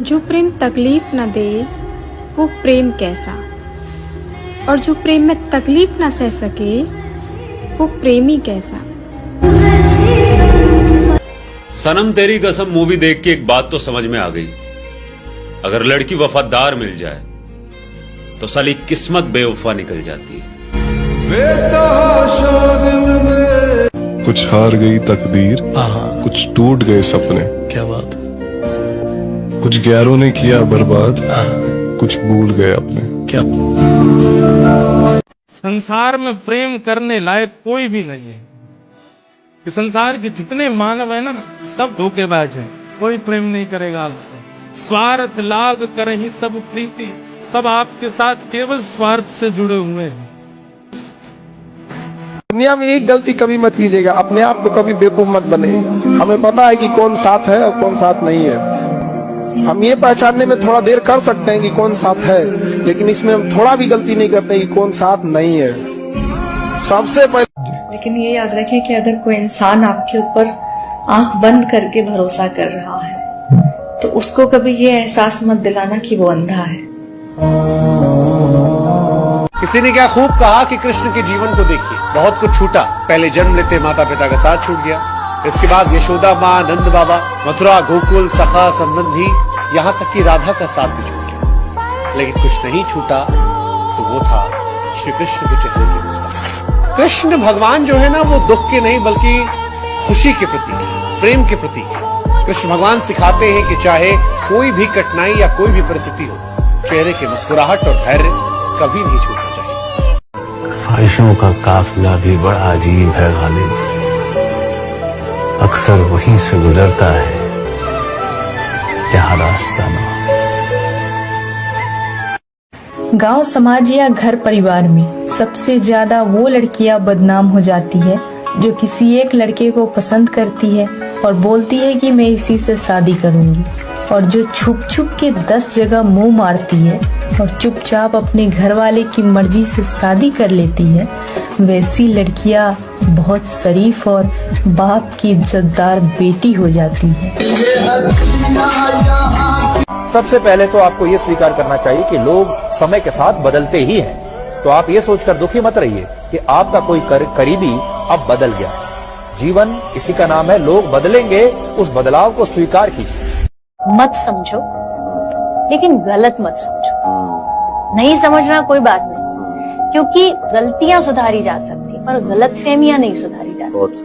जो प्रेम तकलीफ न दे वो प्रेम कैसा, और जो प्रेम में तकलीफ न सह सके वो प्रेमी कैसा। सनम तेरी कसम मूवी देख के एक बात तो समझ में आ गई, अगर लड़की वफादार मिल जाए तो साली किस्मत बेवफा निकल जाती है। कुछ हार गई तकदीर, कुछ टूट गए सपने। क्या बात। कुछ गैरों ने किया बर्बाद, कुछ भूल गए अपने। क्या संसार में प्रेम करने लायक कोई भी नहीं है। कि संसार के जितने मानव है ना, सब धोखेबाज हैं। कोई प्रेम नहीं करेगा आपसे। स्वार्थ लाग कर ही सब प्रीति, सब आपके साथ केवल स्वार्थ से जुड़े हुए हैं। दुनिया में एक गलती कभी मत कीजिएगा, अपने आप को कभी बेवकूफ मत बने। हमें पता है कि कौन साथ है और कौन साथ नहीं है। हम ये पहचानने में थोड़ा देर कर सकते हैं कि कौन साथ है, लेकिन इसमें हम थोड़ा भी गलती नहीं करते कि कौन साथ नहीं है। सबसे पहले लेकिन ये याद रखें कि अगर कोई इंसान आपके ऊपर आंख बंद करके भरोसा कर रहा है तो उसको कभी ये एहसास मत दिलाना कि वो अंधा है। किसी ने क्या खूब कहा कि कृष्ण के जीवन को देखिए, बहुत कुछ छूटा। पहले जन्म लेते माता पिता का साथ छूट गया, इसके बाद यशोदा माँ, नंद बाबा, मथुरा, गोकुल, सखा, संबंधी, यहाँ तक कि राधा का साथ भी छूट गया। लेकिन कुछ नहीं छूटा, तो वो था श्री कृष्ण के चेहरे की मुस्कान। कृष्ण भगवान जो है ना, वो दुख के नहीं बल्कि खुशी के प्रतीक है, प्रेम के प्रतीक है। कृष्ण भगवान सिखाते हैं कि चाहे कोई भी कठिनाई या कोई भी परिस्थिति हो, चेहरे की मुस्कुराहट और धैर्य कभी नहीं छूटना चाहिए। ख्वाहिशों का काफिला भी बड़ा अजीब है गालिब, अक्सर वहीं से गुजरता है जहां रास्ता न हो। गांव, समाज या घर परिवार में सबसे ज्यादा वो लड़कियां बदनाम हो जाती है जो किसी एक लड़के को पसंद करती है और बोलती है कि मैं इसी से शादी करूंगी, और जो छुप छुप के 10 जगह मुंह मारती है और चुपचाप अपने घर वाले की मर्जी से शादी कर लेती है। वैसी लड़कियां बहुत शरीफ और बाप की इज्जतदार बेटी हो जाती है। सबसे पहले तो आपको ये स्वीकार करना चाहिए कि लोग समय के साथ बदलते ही हैं। तो आप ये सोचकर दुखी मत रहिए कि आपका कोई करीबी अब बदल गया है। जीवन इसी का नाम है, लोग बदलेंगे, उस बदलाव को स्वीकार कीजिए। मत समझो, लेकिन गलत मत समझो। नहीं समझना कोई बात नहीं, क्योंकि गलतियां सुधारी जा सकती है पर गलतफहमियां नहीं सुधारी जा सकती।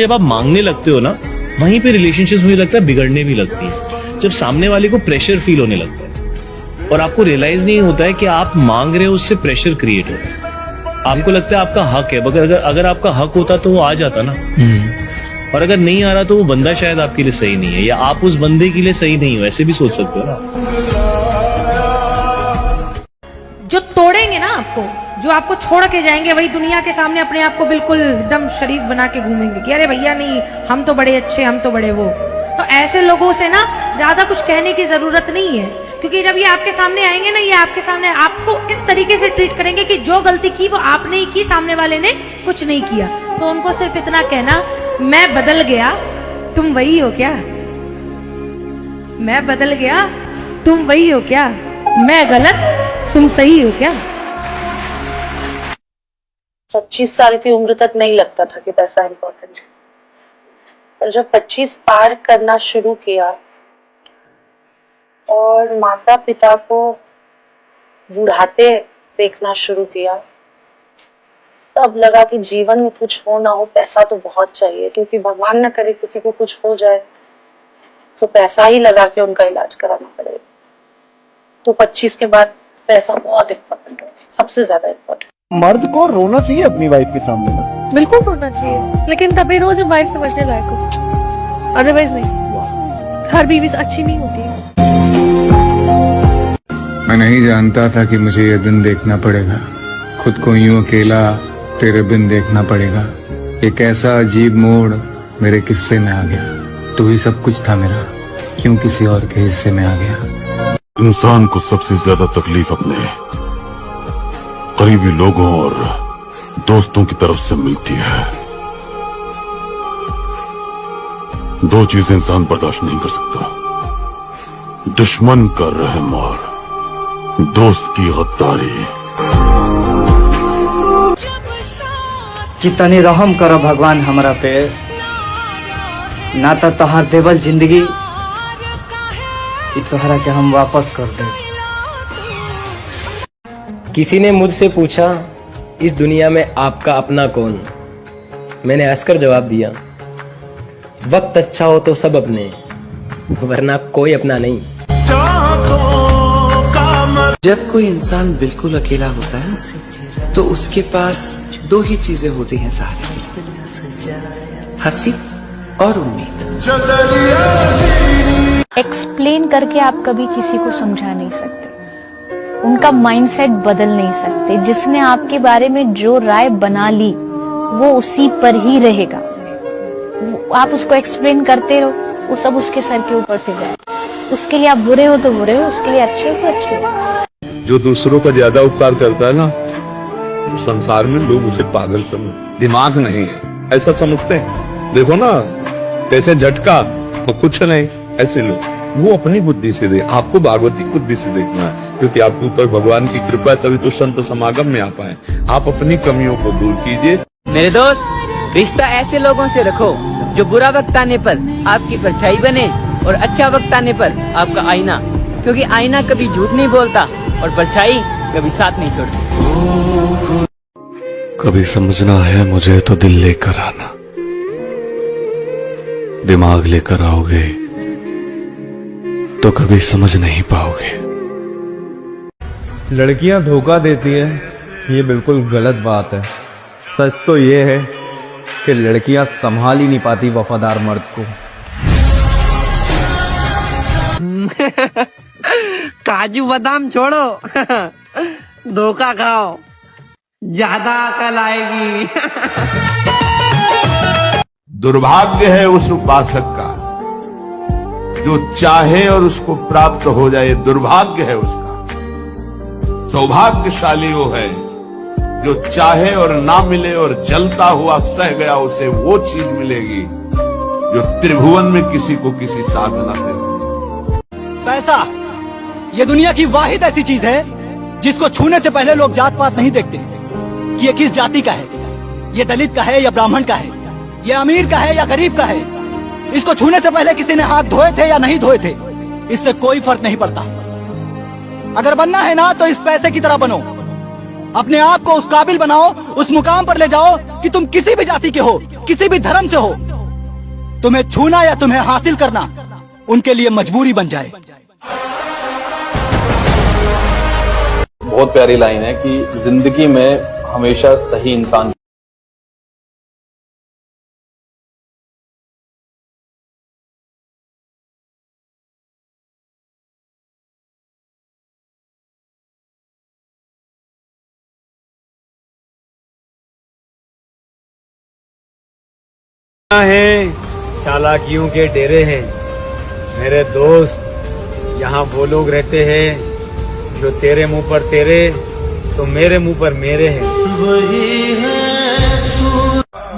जब आप मांगने लगते हो ना, वहीं पे रिलेशनशिप्स मुझे लगता है बिगड़ने भी लगती है। जब सामने वाले को प्रेशर फील होने लगता है और आपको रियलाइज नहीं होता है कि आप मांग रहे हो, उससे प्रेशर क्रिएट होता है। आपको लगता है आपका हक है, मगर अगर आपका हक होता तो वो आ जाता ना। और अगर नहीं आ रहा तो वो बंदा शायद आपके लिए सही नहीं है, या आप उस बंदे के लिए सही नहीं हो, ऐसे भी सोच सकते हो ना। जो तोड़ेंगे ना आपको, जो आपको छोड़ के जाएंगे, वही दुनिया के सामने अपने आप को बिल्कुल एकदम शरीफ बना के घूमेंगे कि अरे भैया नहीं, हम तो बड़े अच्छे, हम तो बड़े वो। तो ऐसे लोगों से ना ज्यादा कुछ कहने की जरूरत नहीं है, क्योंकि जब ये आपके सामने आएंगे ना, ये आपके सामने आपको इस तरीके से ट्रीट करेंगे कि जो गलती की वो आपने ही की, सामने वाले ने कुछ नहीं किया। तो उनको सिर्फ इतना कहना, मैं बदल गया, तुम वही हो क्या? मैं बदल गया, तुम वही हो क्या? मैं गलत, तुम सही हो क्या? 25 साल की उम्र तक नहीं लगता था कि पैसा इम्पोर्टेंट है, पर जब 25 पार करना शुरू किया और माता पिता को बुढ़ाते देखना शुरू किया, तब लगा कि जीवन में कुछ हो ना हो, पैसा तो बहुत चाहिए, क्योंकि भगवान ना करे किसी को कुछ हो जाए तो पैसा ही लगा के उनका इलाज कराना पड़ेगा। तो 25 के बाद पैसा बहुत इम्पोर्टेंट हो गया, सबसे ज्यादा इम्पोर्टेंट। मर्द को रोना चाहिए अपनी वाइफ के सामने। बिल्कुल रोना चाहिए, लेकिन तभी रो जब वाइफ समझने लायक हो, अदरवाइज नहीं। हर बीवी अच्छी नहीं होती है। मैं नहीं जानता था कि मुझे ये दिन देखना पड़ेगा, खुद को यूं अकेला तेरे बिन देखना पड़ेगा। एक ऐसा अजीब मोड़ मेरे किस्से में आ गया, तू ही सब कुछ था मेरा, क्यों किसी और के हिस्से में आ गया। इंसान को सबसे ज्यादा तकलीफ अपने करीबी लोगों और दोस्तों की तरफ से मिलती है। दो चीजें इंसान बर्दाश्त नहीं कर सकता, दुश्मन का रहम और दोस्त की गद्दारी। कि तनी रहम करो भगवान हमरा पे, ना तो तोहार देवल जिंदगी कि तोहरा के हम वापस कर दे। किसी ने मुझसे पूछा इस दुनिया में आपका अपना कौन? मैंने हंसकर जवाब दिया, वक्त अच्छा हो तो सब अपने, वरना कोई अपना नहीं। जब कोई इंसान बिल्कुल अकेला होता है तो उसके पास दो ही चीजें होती हैं साथ में, हंसी और उम्मीद। एक्सप्लेन करके आप कभी किसी को समझा नहीं सकते, उनका माइंडसेट बदल नहीं सकते। जिसने आपके बारे में जो राय बना ली वो उसी पर ही रहेगा। आप उसको एक्सप्लेन करते रहो, वो सब उसके सर के ऊपर से जाए। उसके लिए आप बुरे हो तो बुरे हो, उसके लिए अच्छे हो तो अच्छे हो। जो दूसरों का ज्यादा उपकार करता है ना, संसार में लोग उसे पागल समझ, दिमाग नहीं है ऐसा समझते हैं। देखो ना कैसे झटका तो कुछ नहीं, ऐसे लोग वो अपनी बुद्धि से दे, आपको भागवती बुद्धि से देखना है, क्योंकि आपके ऊपर भगवान की कृपा है तभी तो संत समागम में आ पाए। आप अपनी कमियों को दूर कीजिए। मेरे दोस्त, रिश्ता ऐसे लोगों से रखो जो बुरा वक्त आने पर आपकी परछाई बने और अच्छा वक्त आने पर आपका आईना, क्योंकि आईना कभी झूठ नहीं बोलता और परछाई कभी साथ नहीं छोड़ती। कभी समझना है मुझे तो दिल लेकर आना, दिमाग लेकर आओगे तो कभी समझ नहीं पाओगे। लड़कियां धोखा देती है, ये बिल्कुल गलत बात है। सच तो ये है कि लड़कियां संभाल ही नहीं पाती वफादार मर्द को। काजू बादाम छोड़ो, धोखा खाओ, ज्यादा अकल आएगी। दुर्भाग्य है उस उपासक का जो चाहे और उसको प्राप्त हो जाए, दुर्भाग्य है उसका। सौभाग्यशाली वो है जो चाहे और ना मिले और जलता हुआ सह गया, उसे वो चीज मिलेगी जो त्रिभुवन में किसी को किसी साधना से मिले। पैसा ये दुनिया की वाहिद ऐसी चीज है जिसको छूने से पहले लोग जात पात नहीं देखते कि ये किस जाति का है, ये दलित का है या ब्राह्मण का है, ये अमीर का है या गरीब का है। इसको छूने से पहले किसी ने हाथ धोए थे या नहीं धोए थे, इससे कोई फर्क नहीं पड़ता। अगर बनना है ना तो इस पैसे की तरह बनो, अपने आप को उस काबिल बनाओ, उस मुकाम पर ले जाओ कि तुम किसी भी जाति के हो, किसी भी धर्म से हो, तुम्हें छूना या तुम्हें हासिल करना उनके लिए मजबूरी बन जाए। बहुत प्यारी लाइन है कि जिंदगी में हमेशा सही इंसान है, चालाकियों के डेरे हैं मेरे दोस्त। यहाँ वो लोग रहते हैं जो तेरे मुंह पर तेरे तो मेरे मुंह पर मेरे हैं।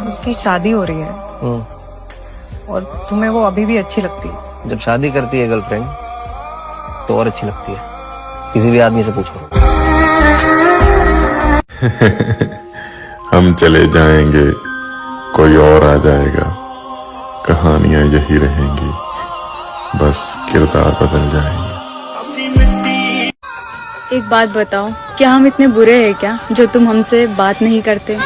उसकी शादी हो रही है और तुम्हें वो अभी भी अच्छी लगती है। जब शादी करती है गर्लफ्रेंड तो और अच्छी लगती है, किसी भी आदमी से पूछो। हम चले जाएंगे, कोई और आ जाएगा, कहानियां यही रहेंगी, बस किरदार बदल जाएंगे। एक बात बताओ, क्या हम इतने बुरे हैं क्या जो तुम हमसे बात नहीं करते?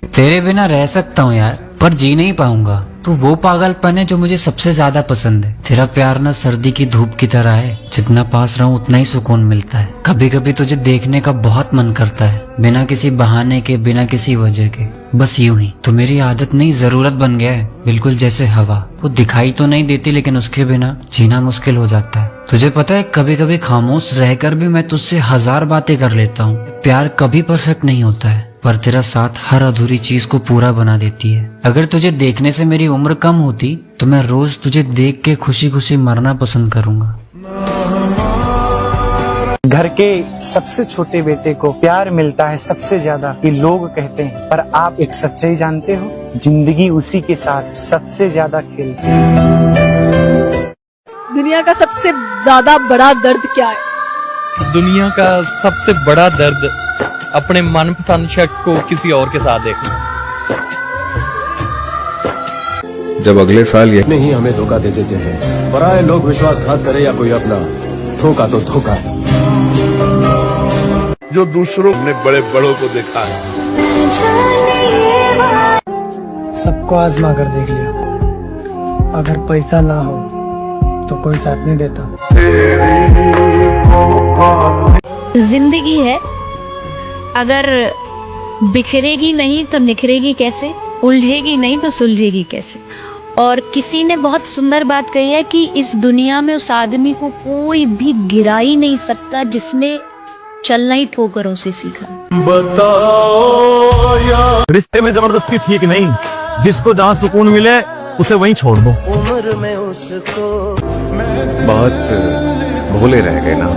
तेरे बिना रह सकता हूँ यार, पर जी नहीं पाऊंगा। तू वो पागलपन है जो मुझे सबसे ज्यादा पसंद है। तेरा प्यार ना सर्दी की धूप की तरह है, जितना पास रहूं उतना ही सुकून मिलता है। कभी कभी तुझे देखने का बहुत मन करता है, बिना किसी बहाने के, बिना किसी वजह के, बस यूं ही। तो मेरी आदत नहीं, जरूरत बन गया है, बिल्कुल जैसे हवा। वो दिखाई तो नहीं देती लेकिन उसके बिना जीना मुश्किल हो जाता है। तुझे पता है कभी कभी खामोश रहकर भी मैं तुझसे 1000 बातें कर लेता हूँ। प्यार कभी परफेक्ट नहीं होता है, पर तेरा साथ हर अधूरी चीज को पूरा बना देती है। अगर तुझे देखने से मेरी उम्र कम होती तो मैं रोज तुझे देख के खुशी खुशी मरना पसंद करूंगा। घर के सबसे छोटे बेटे को प्यार मिलता है सबसे ज्यादा, ये लोग कहते हैं, पर आप एक सच्चाई जानते हो, जिंदगी उसी के साथ सबसे ज्यादा खेलती है। दुनिया का सबसे ज्यादा बड़ा दर्द क्या है? दुनिया का सबसे बड़ा दर्द अपने मनपसंद शख्स को किसी और के साथ देखना। जब अगले साल ये नहीं हमें धोखा दे देते हैं, पराये लोग विश्वासघात करे या कोई अपना, धोखा तो धोखा है। जो दूसरों ने बड़े बड़ों को देखा है, सबको आजमा कर देख लिया, अगर पैसा ना हो तो कोई साथ नहीं देता। जिंदगी है, अगर बिखरेगी नहीं तो निखरेगी कैसे, उलझेगी नहीं तो सुलझेगी कैसे। और किसी ने बहुत सुंदर बात कही है कि इस दुनिया में उस आदमी को कोई भी गिरा ही नहीं सकता जिसने चलना ही ठोकरों से सीखा। बताओ यार, रिश्ते में जबरदस्ती ठीक नहीं, जिसको जहाँ सुकून मिले उसे वहीं छोड़ दो। उम्र में उसको बहुत भोले रह गए ना,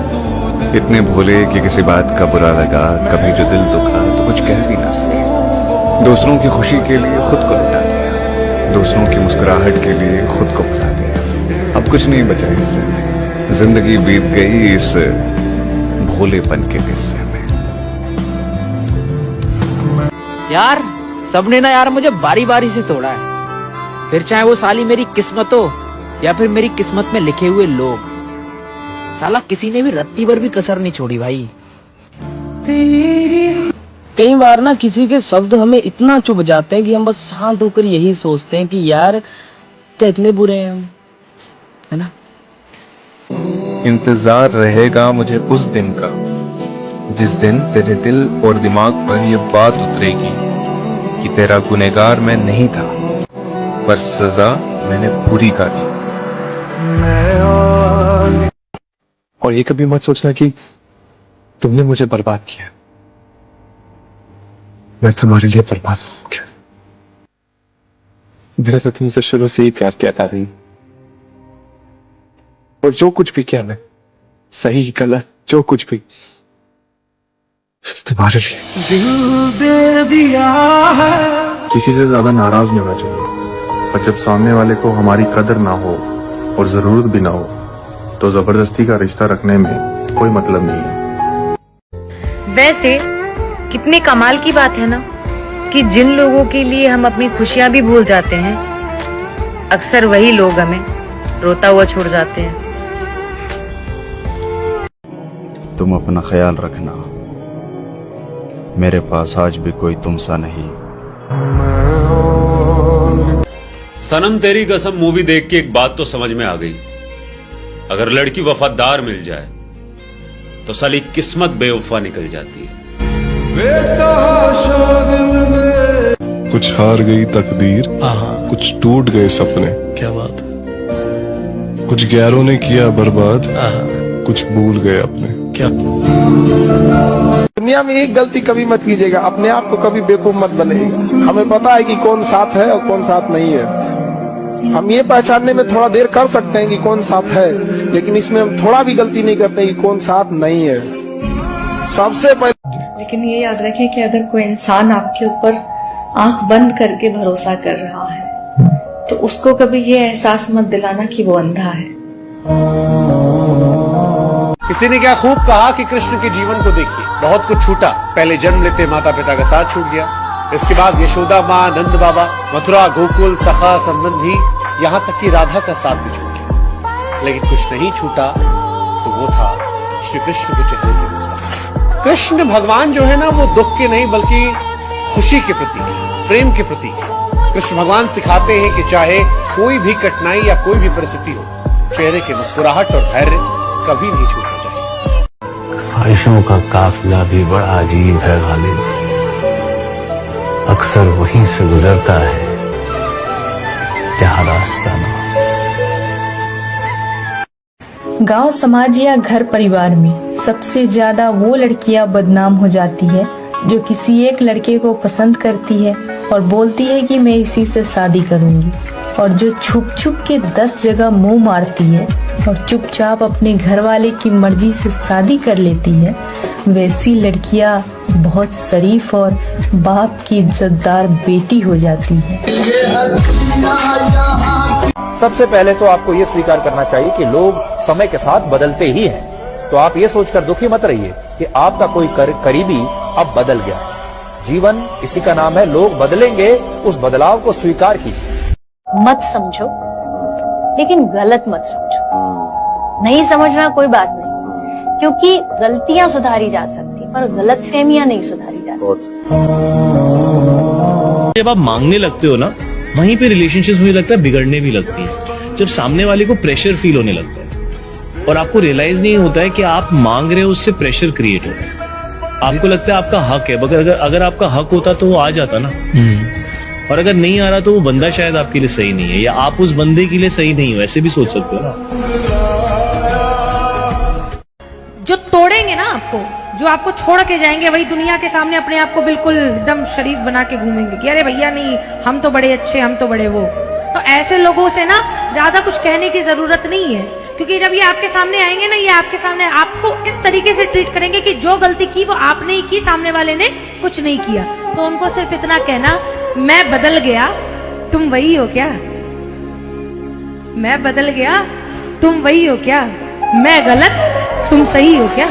इतने भोले कि किसी बात का बुरा लगा, कभी जो दिल दुखा तो कुछ कह भी ना सके। दूसरों की खुशी के लिए खुद को लुटा दिया, दूसरों की मुस्कुराहट के लिए खुद को भुला दिया। अब कुछ नहीं बचा इससे, जिंदगी बीत गई इस भोलेपन के किस्से में। यार सबने ना यार मुझे बारी बारी से तोड़ा है, फिर चाहे वो साली मेरी किस्मत हो या फिर मेरी किस्मत में लिखे हुए लोग। साला किसी ने भी रत्ती भर भी कसर नहीं छोड़ी भाई। कई बार ना किसी के शब्द हमें इतना चुभ जाते हैं कि हम बस शांत होकर यही सोचते हैं कि यार क्या इतने बुरे हैं हम, है ना। इंतजार रहेगा मुझे उस दिन का, जिस दिन तेरे दिल और दिमाग पर ये बात उतरेगी कि तेरा गुनहगार मैं नहीं था, पर सजा मैंने पूरी कर ली। और ये कभी मत सोचना कि तुमने मुझे बर्बाद किया, मैं तुम्हारे लिए बर्बाद हो गया। मेरा तो तुमसे शुरू से ही प्यार किया था रही, और जो कुछ भी किया मैं, सही गलत जो कुछ भी, तुम्हारे लिए। दिल दे दिया है। किसी से ज्यादा नाराज नहीं होना चाहिए, और जब सामने वाले को हमारी कदर ना हो और जरूरत भी ना हो तो जबरदस्ती का रिश्ता रखने में कोई मतलब नहीं है। वैसे कितने कमाल की बात है ना कि जिन लोगों के लिए हम अपनी खुशियां भी भूल जाते हैं, अक्सर वही लोग हमें रोता हुआ छोड़ जाते हैं। तुम अपना ख्याल रखना, मेरे पास आज भी कोई तुम सा नहीं। सनम तेरी कसम मूवी देख के एक बात तो समझ में आ गई, अगर लड़की वफादार मिल जाए तो साली किस्मत बेवफा निकल जाती है। कुछ हार गई तकदीर, कुछ टूट गए सपने, क्या बात। कुछ गैरों ने किया बर्बाद, कुछ भूल गए अपने। क्या दुनिया में एक गलती कभी मत कीजिएगा, अपने आप को कभी बेवकूफ मत बनाइएगा। हमें पता है कि कौन साथ है और कौन साथ नहीं है। हम ये पहचानने में थोड़ा देर कर सकते हैं कि कौन साथ है, लेकिन इसमें हम थोड़ा भी गलती नहीं करते कि कौन साथ नहीं है। सबसे पहले लेकिन ये याद रखें कि अगर कोई इंसान आपके ऊपर आंख बंद करके भरोसा कर रहा है तो उसको कभी ये एहसास मत दिलाना कि वो अंधा है। किसी ने क्या खूब कहा कि कृष्ण के जीवन को देखिए, बहुत कुछ छूटा। पहले जन्म लेते माता पिता का साथ छूट गया, इसके बाद यशोदा माँ, नंद बाबा, मथुरा, गोकुल, सखा, संबंधी, यहाँ तक कि राधा का साथ भी छूट गया। लेकिन कुछ नहीं छूटा, तो वो था श्री कृष्ण के चेहरे की मुस्कान। कृष्ण भगवान जो है ना, वो दुख के नहीं बल्कि खुशी के प्रतीक, प्रेम के प्रतीक है। कृष्ण भगवान सिखाते हैं कि चाहे कोई भी कठिनाई या कोई भी परिस्थिति हो, चेहरे की मुस्कुराहट और धैर्य कभी नहीं छूटना चाहिए। ख्वाहिशों का काफिला भी बड़ा अजीब है गालिब, अक्सर वहीं से गुजरता है जहां रास्ता ना हो। गांव, समाज या घर परिवार में सबसे ज्यादा वो लड़कियां बदनाम हो जाती है जो किसी एक लड़के को पसंद करती है और बोलती है कि मैं इसी से शादी करूंगी, और जो छुप छुप के 10 जगह मुंह मारती है और चुपचाप अपने घर वाले की मर्जी से शादी कर लेती है। वैसी लड़कियां बहुत शरीफ और बाप की इज्जतदार बेटी हो जाती है। सबसे पहले तो आपको ये स्वीकार करना चाहिए कि लोग समय के साथ बदलते ही हैं। तो आप ये सोचकर दुखी मत रहिए कि आपका कोई करीबी अब बदल गया है। जीवन इसी का नाम है, लोग बदलेंगे, उस बदलाव को स्वीकार कीजिए। मत समझो, लेकिन गलत मत समझो। नहीं समझना कोई बात नहीं, क्योंकि गलतियां सुधारी जा सकती पर गलतफहमियां नहीं सुधारी जा सकती। जब आप मांगने लगते हो ना, वहीं पे रिलेशनशिप्स मुझे लगता है बिगड़ने भी लगती है। जब सामने वाले को प्रेशर फील होने लगता है और आपको रियलाइज नहीं होता है कि आप मांग रहे हो, उससे प्रेशर क्रिएट हो रहा है। आपको लगता है आपका हक है, मगर अगर आपका हक होता तो वो आ जाता ना। और अगर नहीं आ रहा तो वो बंदा शायद आपके लिए सही नहीं है, या आप उस बंदे के लिए सही नहीं हो, ऐसे भी सोच सकते हो ना। जो तोड़ेंगे ना आपको, जो आपको छोड़ के जाएंगे, वही दुनिया के सामने अपने आप को बिल्कुल एकदम शरीफ बना के घूमेंगे कि अरे भैया नहीं, हम तो बड़े अच्छे, हम तो बड़े वो। तो ऐसे लोगों से ना ज्यादा कुछ कहने की जरूरत नहीं है, क्योंकि जब ये आपके सामने आएंगे ना, ये आपके सामने आपको इस तरीके से ट्रीट करेंगे कि जो गलती की वो आपने ही की, सामने वाले ने कुछ नहीं किया। तो उनको सिर्फ इतना कहना, मैं बदल गया, तुम वही हो क्या? मैं बदल गया, तुम वही हो क्या? मैं गलत, तुम सही हो क्या?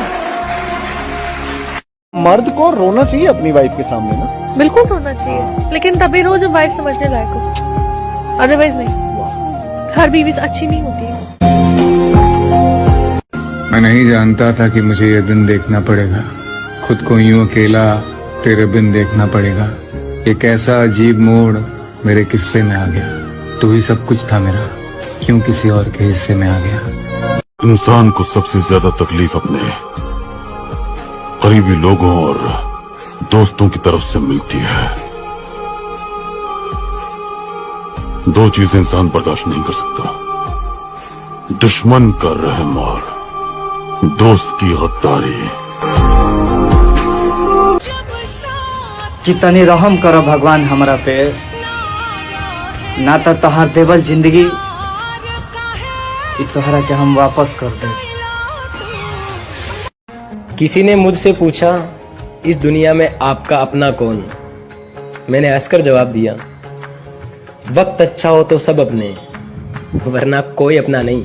मर्द को रोना चाहिए अपनी वाइफ के सामने ना? बिल्कुल रोना चाहिए, लेकिन तभी रोज वाइफ समझने लायक हो, अदरवाइज नहीं। हर बीवी अच्छी नहीं होती है। मैं नहीं जानता था कि मुझे ये दिन देखना पड़ेगा, खुद को यूं अकेला तेरे बिन देखना पड़ेगा। एक ऐसा अजीब मोड़ मेरे किस्से में आ गया। तू ही सब कुछ था मेरा, क्यों किसी और के हिस्से में आ गया। इंसान को सबसे ज्यादा तकलीफ अपने करीबी लोगों और दोस्तों की तरफ से मिलती है। दो चीजें इंसान बर्दाश्त नहीं कर सकता, दुश्मन का रहम और दोस्त की गद्दारी। कितनी रहम करो भगवान हमरा पे, ना तो तोहार देवल जिंदगी कि तोहरा के हम वापस कर दे। किसी ने मुझसे पूछा, इस दुनिया में आपका अपना कौन? मैंने हंसकर जवाब दिया, वक्त अच्छा हो तो सब अपने, वरना कोई अपना नहीं।